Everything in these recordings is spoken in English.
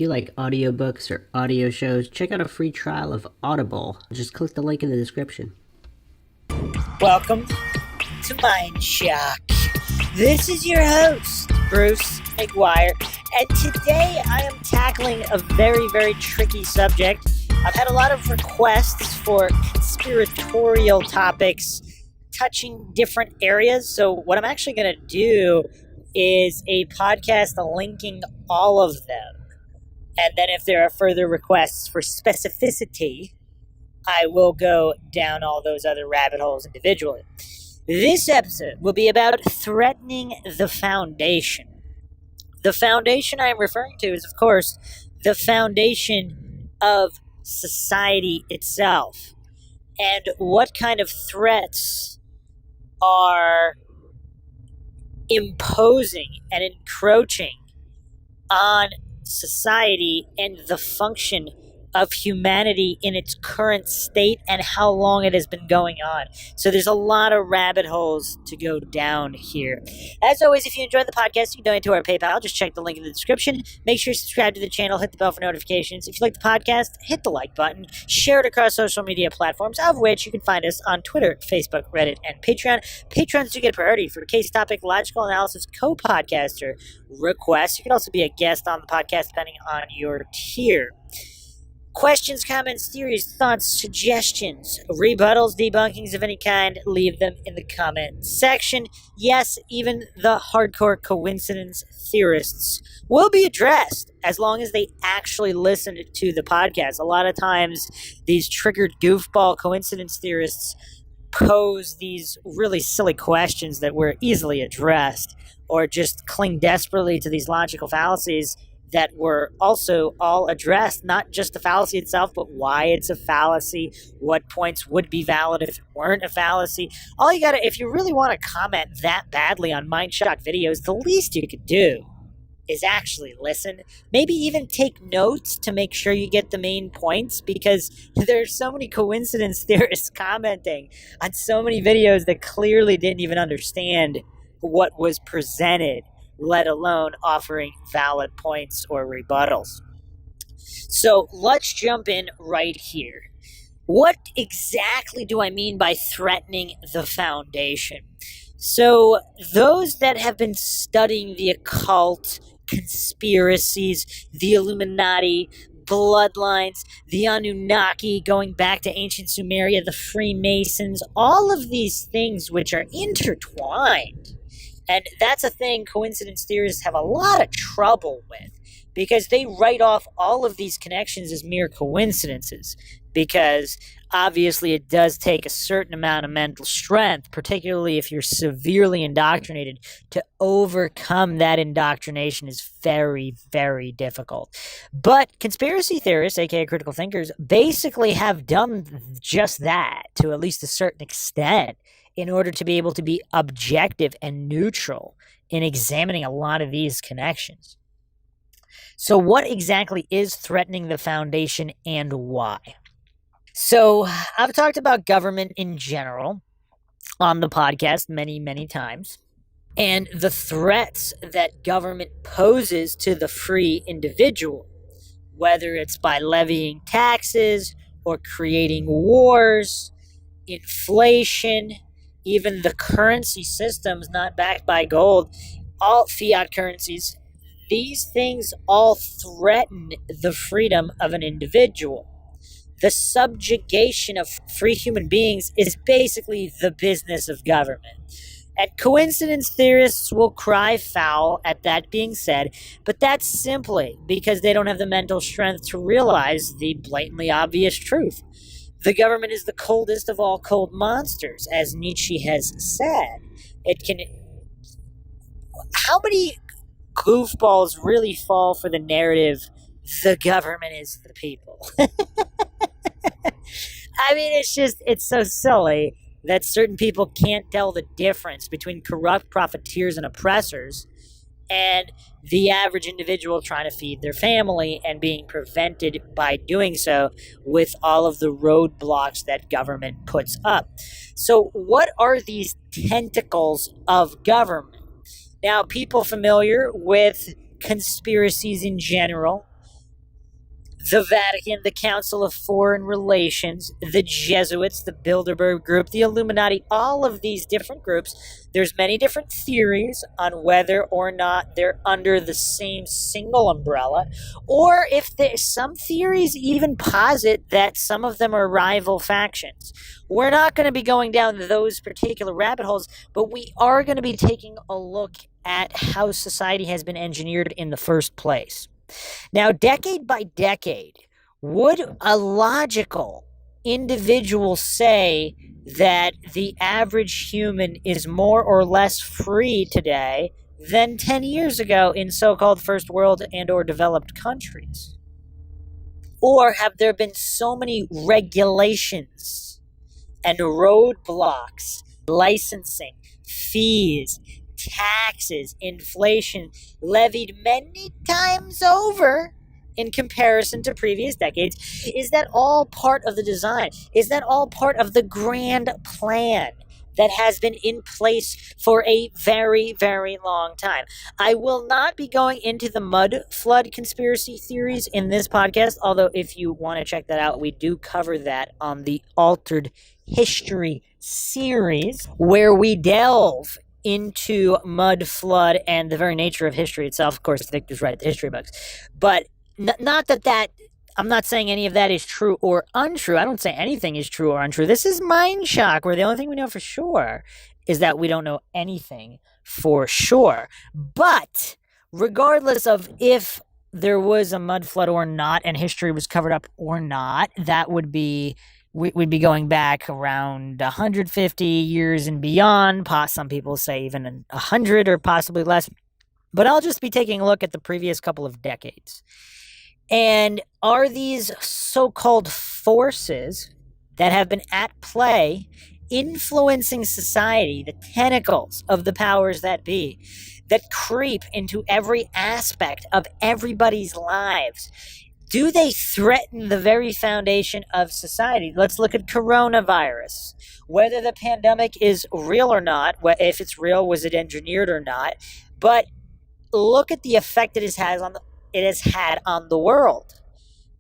If you like audiobooks or audio shows, check out a free trial of Audible. Just click the link in the description. Welcome to MINDSHOCK. This is your host, Bruce McGuire, and today I am tackling a very, very tricky subject. I've had a lot of requests for conspiratorial topics touching different areas, so what I'm actually going to do is a podcast linking all of them. And then if there are further requests for specificity, I will go down all those other rabbit holes individually. This episode will be about threatening the foundation. The foundation I am referring to is, of course, the foundation of society itself. And what kind of threats are imposing and encroaching on society and the function of humanity in its current state and how long it has been going on. So there's a lot of rabbit holes to go down here. As always, if you enjoyed the podcast, you can donate to our PayPal. Just check the link in the description. Make sure you subscribe to the channel, hit the bell for notifications. If you like the podcast, hit the like button. Share it across social media platforms, of which you can find us on Twitter, Facebook, Reddit, and Patreon. Patrons do get priority for case topic, logical analysis, co-podcaster requests. You can also be a guest on the podcast depending on your tier. Questions, comments, theories, thoughts, suggestions, rebuttals, debunkings of any kind, leave them in the comment section. Yes, even the hardcore coincidence theorists will be addressed as long as they actually listen to the podcast. A lot of times, these triggered goofball coincidence theorists pose these really silly questions that were easily addressed, or just cling desperately to these logical fallacies that were also all addressed, not just the fallacy itself, but why it's a fallacy, what points would be valid if it weren't a fallacy. All you gotta, if you really want to comment that badly on MindShock videos, the least you could do is actually listen. Maybe even take notes to make sure you get the main points, because there's so many coincidence theorists commenting on so many videos that clearly didn't even understand what was presented, let alone offering valid points or rebuttals. So let's jump in right here. What exactly do I mean by threatening the foundation? So those that have been studying the occult, conspiracies, the Illuminati, bloodlines, the Anunnaki, going back to ancient Sumeria, the Freemasons, all of these things which are intertwined. And that's a thing coincidence theorists have a lot of trouble with, because they write off all of these connections as mere coincidences, because obviously it does take a certain amount of mental strength, particularly if you're severely indoctrinated. To overcome that indoctrination is very, very difficult. But conspiracy theorists, aka critical thinkers, basically have done just that to at least a certain extent, in order to be able to be objective and neutral in examining a lot of these connections. So what exactly is threatening the foundation and why? So I've talked about government in general on the podcast many, many times, and the threats that government poses to the free individual, whether it's by levying taxes or creating wars, inflation, even the currency systems not backed by gold, all fiat currencies. These things all threaten the freedom of an individual. The subjugation of free human beings is basically the business of government. And coincidence theorists will cry foul at that being said, but that's simply because they don't have the mental strength to realize the blatantly obvious truth. The government is the coldest of all cold monsters, as Nietzsche has said. It can... How many goofballs really fall for the narrative, the government is the people? I mean, it's so silly that certain people can't tell the difference between corrupt profiteers and oppressors, and the average individual trying to feed their family and being prevented by doing so with all of the roadblocks that government puts up. So what are these tentacles of government? Now, people familiar with conspiracies in general the Vatican, the Council of Foreign Relations, the Jesuits, the Bilderberg Group, the Illuminati, all of these different groups. There's many different theories on whether or not they're under the same single umbrella, or if there's some theories even posit that some of them are rival factions. We're not going to be going down those particular rabbit holes, but we are going to be taking a look at how society has been engineered in the first place. Now, decade by decade, would a logical individual say that the average human is more or less free today than 10 years ago in so-called first world and or developed countries? Or have there been so many regulations and roadblocks, licensing, fees, taxes, inflation levied many times over in comparison to previous decades? Is that all part of the design? Is that all part of the grand plan that has been in place for a very, very long time? I will not be going into the mud flood conspiracy theories in this podcast, although if you want to check that out, we do cover that on the Altered History series, where we delve into mud flood and the very nature of history itself. Of course, Victor's right, the history books. But not that I'm not saying any of that is true or untrue. I don't say anything is true or untrue. This is mind shock, where the only thing we know for sure is that we don't know anything for sure. But regardless of if there was a mud flood or not, and history was covered up or not, that would be, we'd be going back around 150 years and beyond. Some people say even 100 or possibly less. But I'll just be taking a look at the previous couple of decades. And are these so-called forces that have been at play influencing society, the tentacles of the powers that be, that creep into every aspect of everybody's lives? Do they threaten the very foundation of society? Let's look at coronavirus. Whether the pandemic is real or not, if it's real, was it engineered or not? But look at the effect it has had on the world.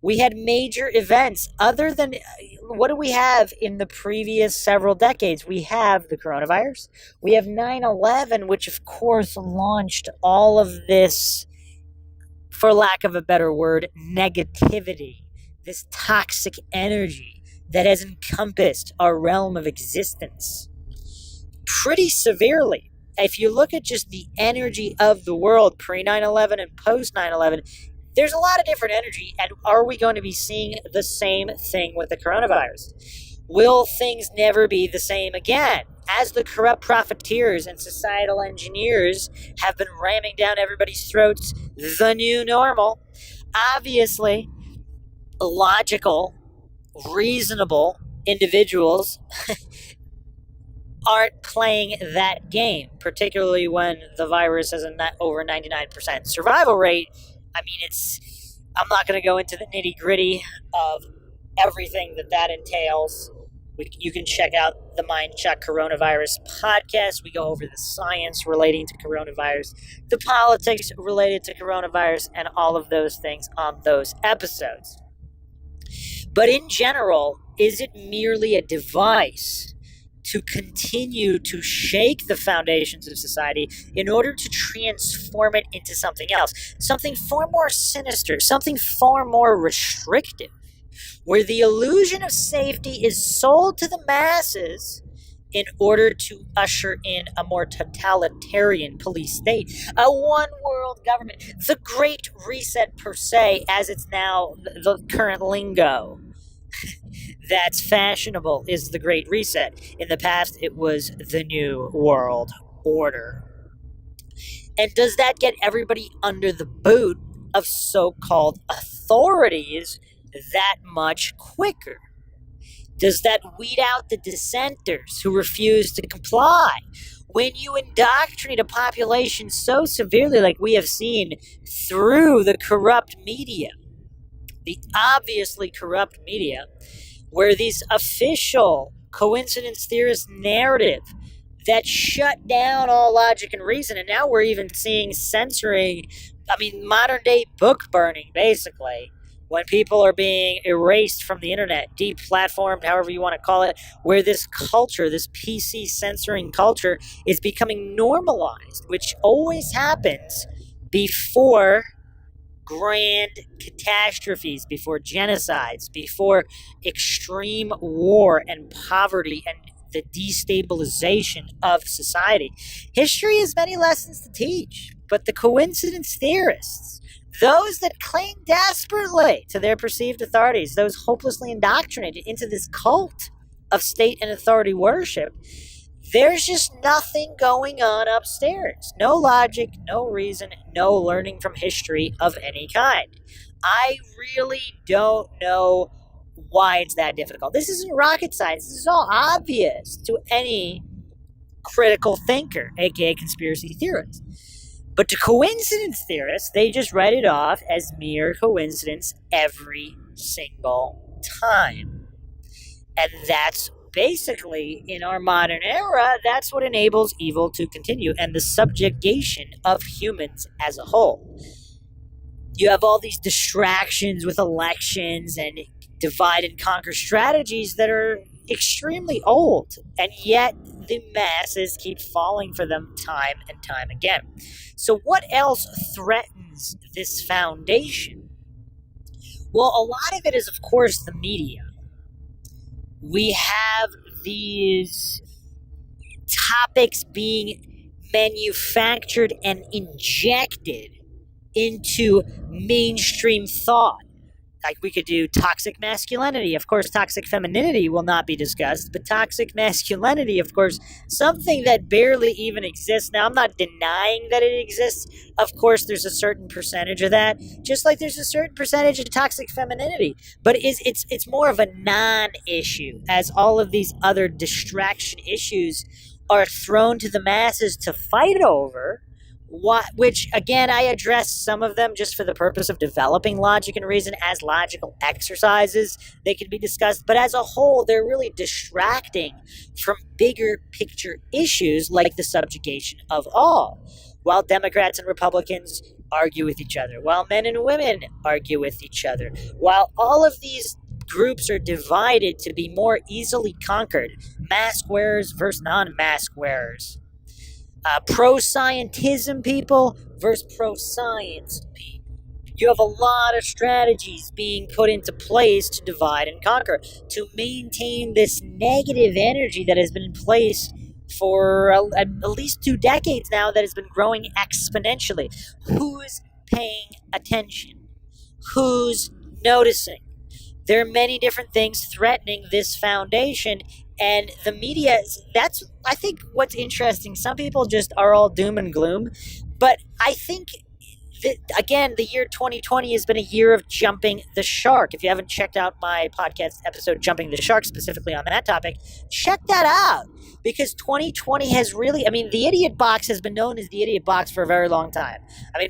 We had major events other than, what do we have in the previous several decades? We have the coronavirus. We have 9/11, which of course launched all of this, for lack of a better word, negativity, this toxic energy that has encompassed our realm of existence pretty severely. If you look at just the energy of the world pre 9/11 and post 9/11, there's a lot of different energy. And are we going to be seeing the same thing with the coronavirus? Will things never be the same again? As the corrupt profiteers and societal engineers have been ramming down everybody's throats the new normal, obviously, logical, reasonable individuals aren't playing that game, particularly when the virus has over 99% survival rate. I mean, I'm not going to go into the nitty gritty of everything that entails. You can check out the MINDSHOCK Coronavirus podcast. We go over the science relating to coronavirus, the politics related to coronavirus, and all of those things on those episodes. But in general, is it merely a device to continue to shake the foundations of society in order to transform it into something else, something far more sinister, something far more restrictive, where the illusion of safety is sold to the masses in order to usher in a more totalitarian police state, a one-world government, the Great Reset per se, as it's now the current lingo that's fashionable, is the Great Reset. In the past, it was the New World Order. And does that get everybody under the boot of so-called authorities that much quicker? Does that weed out the dissenters who refuse to comply? When you indoctrinate a population so severely, like we have seen through the corrupt media, the obviously corrupt media, where these official coincidence theorist narrative that shut down all logic and reason, and now we're even seeing censoring, modern day book burning, basically, when people are being erased from the internet, deplatformed, however you want to call it, where this culture, this PC censoring culture, is becoming normalized, which always happens before grand catastrophes, before genocides, before extreme war and poverty and the destabilization of society. History has many lessons to teach, but the coincidence theorists, those that cling desperately to their perceived authorities, those hopelessly indoctrinated into this cult of state and authority worship, there's just nothing going on upstairs. No logic, no reason, no learning from history of any kind. I really don't know why it's that difficult. This isn't rocket science. This is all obvious to any critical thinker, aka conspiracy theorist. But to coincidence theorists, they just write it off as mere coincidence every single time. And that's basically, in our modern era, that's what enables evil to continue and the subjugation of humans as a whole. You have all these distractions with elections and divide and conquer strategies that are extremely old, and yet the masses keep falling for them time and time again. So what else threatens this foundation? Well, a lot of it is, of course, the media. We have these topics being manufactured and injected into mainstream thought. Like, we could do toxic masculinity. Of course, toxic femininity will not be discussed, but toxic masculinity, of course, something that barely even exists. Now, I'm not denying that it exists. Of course, there's a certain percentage of that, just like there's a certain percentage of toxic femininity. But it's more of a non-issue, as all of these other distraction issues are thrown to the masses to fight over. Which, again, I address some of them just for the purpose of developing logic and reason as logical exercises. They can be discussed, but as a whole, they're really distracting from bigger picture issues like the subjugation of all. While Democrats and Republicans argue with each other, while men and women argue with each other, while all of these groups are divided to be more easily conquered, mask wearers versus non-mask wearers. Pro-scientism people versus pro-science people. You have a lot of strategies being put into place to divide and conquer, to maintain this negative energy that has been in place for at least 2 decades now, that has been growing exponentially. Who's paying attention? Who's noticing? There are many different things threatening this foundation, and the media, that's, I think, what's interesting. Some people just are all doom and gloom, but I think that, again, the year 2020 has been a year of jumping the shark. If you haven't checked out my podcast episode, Jumping the Shark, specifically on that topic, check that out. Because 2020 has really, the idiot box has been known as the idiot box for a very long time.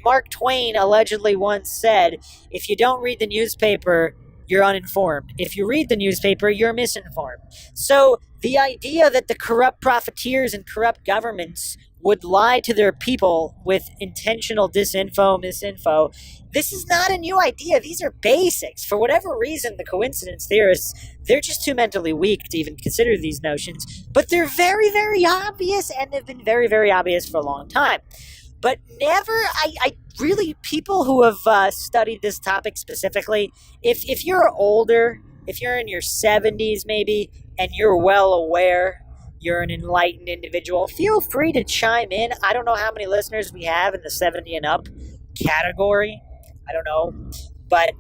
Mark Twain allegedly once said, if you don't read the newspaper, you're uninformed. If you read the newspaper, you're misinformed. So the idea that the corrupt profiteers and corrupt governments would lie to their people with intentional misinfo, this is not a new idea. These are basics. For whatever reason, the coincidence theorists, they're just too mentally weak to even consider these notions, but they're very, very obvious, and they've been very, very obvious for a long time. But never, I really, people who have studied this topic specifically, if you're older, if you're in your 70s maybe, and you're well aware, you're an enlightened individual, feel free to chime in. I don't know how many listeners we have in the 70 and up category. I don't know. But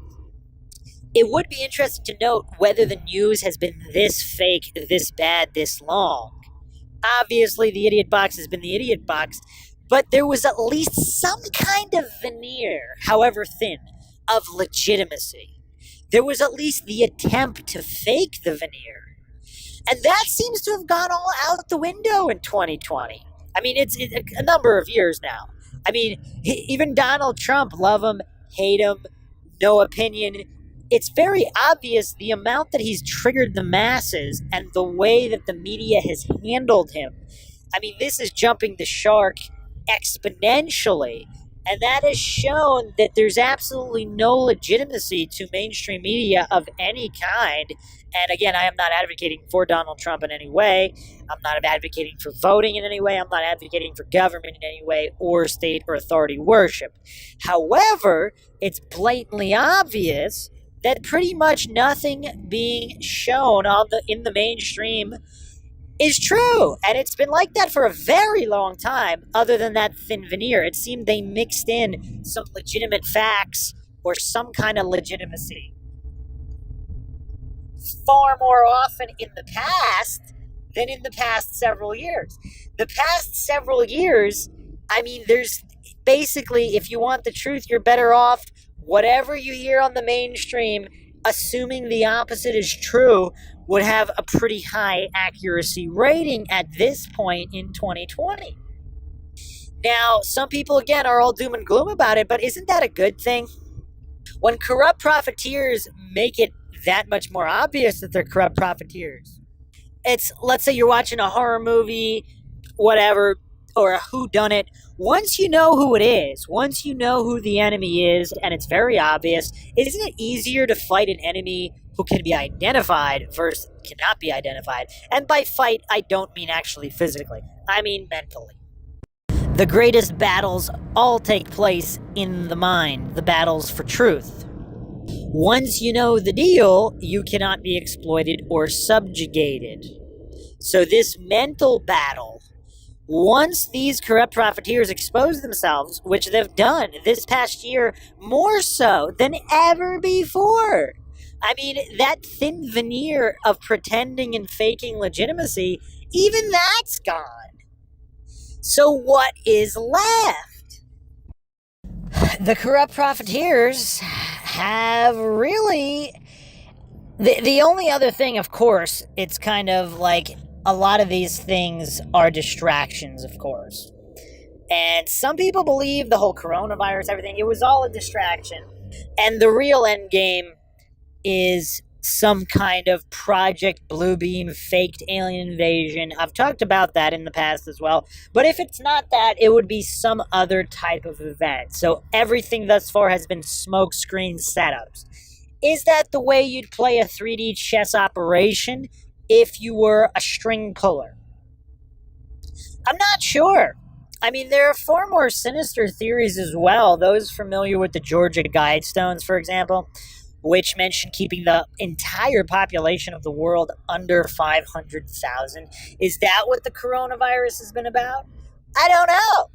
it would be interesting to note whether the news has been this fake, this bad, this long. Obviously, the idiot box has been the idiot box, but there was at least some kind of veneer, however thin, of legitimacy. There was at least the attempt to fake the veneer. And that seems to have gone all out the window in 2020. It's a number of years now. Even Donald Trump, love him, hate him, no opinion. It's very obvious the amount that he's triggered the masses and the way that the media has handled him. This is jumping the shark exponentially. And that has shown that there's absolutely no legitimacy to mainstream media of any kind. And again, I am not advocating for Donald Trump in any way. I'm not advocating for voting in any way. I'm not advocating for government in any way or state or authority worship. However, it's blatantly obvious that pretty much nothing being shown in the mainstream is true. And it's been like that for a very long time, other than that thin veneer. It seemed they mixed in some legitimate facts or some kind of legitimacy far more often in the past than in the past several years. The past several years, I mean, there's basically, if you want the truth, you're better off whatever you hear on the mainstream, assuming the opposite is true, would have a pretty high accuracy rating at this point in 2020. Now, some people, again, are all doom and gloom about it, but isn't that a good thing? When corrupt profiteers make it that much more obvious that they're corrupt profiteers. It's, let's say you're watching a horror movie, whatever, or a whodunit. Once you know who it is, once you know who the enemy is, and it's very obvious, isn't it easier to fight an enemy who can be identified versus cannot be identified? And by fight, I don't mean actually physically. I mean mentally. The greatest battles all take place in the mind, the battles for truth. Once you know the deal, you cannot be exploited or subjugated. So this mental battle, once these corrupt profiteers expose themselves, which they've done this past year more so than ever before. I mean, that thin veneer of pretending and faking legitimacy, even that's gone. So what is left? The corrupt profiteers have really... The only other thing, of course, it's kind of like a lot of these things are distractions, of course. And some people believe the whole coronavirus, everything, it was all a distraction. And the real end game is some kind of Project Bluebeam faked alien invasion. I've talked about that in the past as well. But if it's not that, it would be some other type of event. So everything thus far has been smokescreen setups. Is that the way you'd play a 3D chess operation if you were a string puller? I'm not sure. I mean, there are far more sinister theories as well. Those familiar with the Georgia Guidestones, for example, which mention keeping the entire population of the world under 500,000. Is that what the coronavirus has been about? I don't know.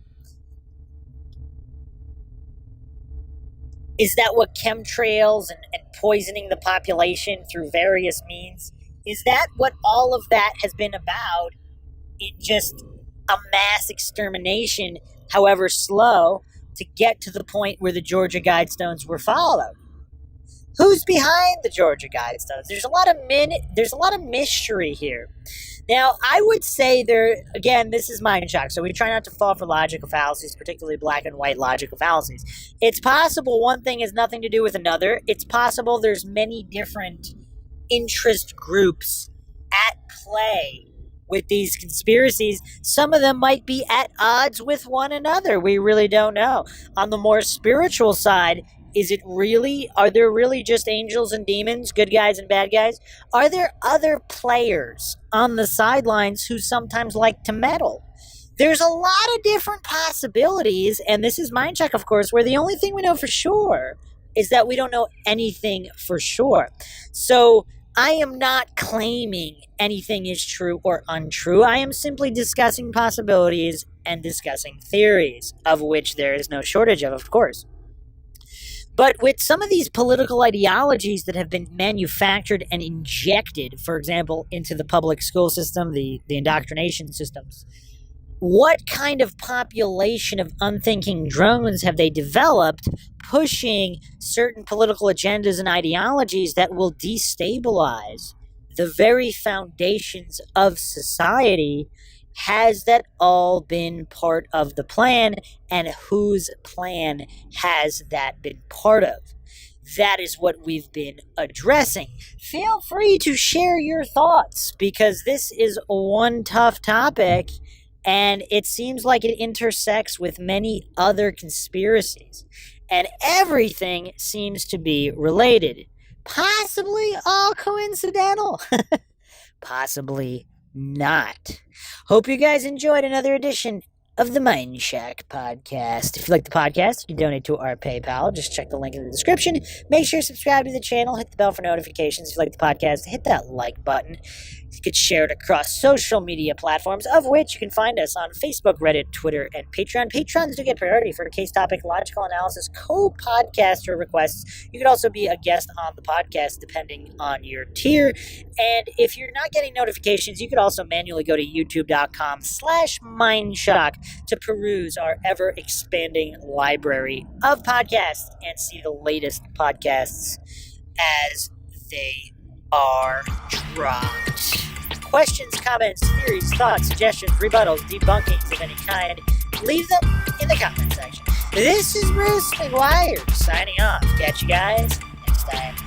Is that what chemtrails and poisoning the population through various means, is that what all of that has been about? It just a mass extermination, however slow, to get to the point where the Georgia Guidestones were followed. Who's behind the Georgia Guidestones? There's a lot of mystery here. Now, I would say again, this is MINDSHOCK, so we try not to fall for logical fallacies, particularly black and white logical fallacies. It's possible one thing has nothing to do with another. It's possible there's many different interest groups at play with these conspiracies. Some of them might be at odds with one another. We really don't know. On the more spiritual side, are there really just angels and demons, good guys and bad guys? Are there other players on the sidelines who sometimes like to meddle? There's a lot of different possibilities, and this is MINDSHOCK, of course, where the only thing we know for sure is that we don't know anything for sure. So I am not claiming anything is true or untrue. I am simply discussing possibilities and discussing theories, of which there is no shortage of course. But with some of these political ideologies that have been manufactured and injected, for example, into the public school system, the indoctrination systems, what kind of population of unthinking drones have they developed pushing certain political agendas and ideologies that will destabilize the very foundations of society? Has that all been part of the plan, and whose plan has that been part of? That is what we've been addressing. Feel free to share your thoughts, because this is one tough topic, And it seems like it intersects with many other conspiracies. And everything seems to be related. Possibly all coincidental. Possibly not. Hope you guys enjoyed another edition of the MINDSHOCK podcast. If you like the podcast, you can donate to our PayPal. Just check the link in the description. Make sure you subscribe to the channel. Hit the bell for notifications. If you like the podcast, hit that like button. You can share it across social media platforms, of which you can find us on Facebook, Reddit, Twitter, and Patreon. Patrons do get priority for case topic, logical analysis, co-podcaster requests. You could also be a guest on the podcast depending on your tier. And if you're not getting notifications, you could also manually go to youtube.com/MindShock to peruse our ever-expanding library of podcasts and see the latest podcasts as they are dropped. Questions, comments, theories, thoughts, suggestions, rebuttals, debunkings of any kind, leave them in the comment section. This is Bruce McGuire signing off. Catch you guys next time.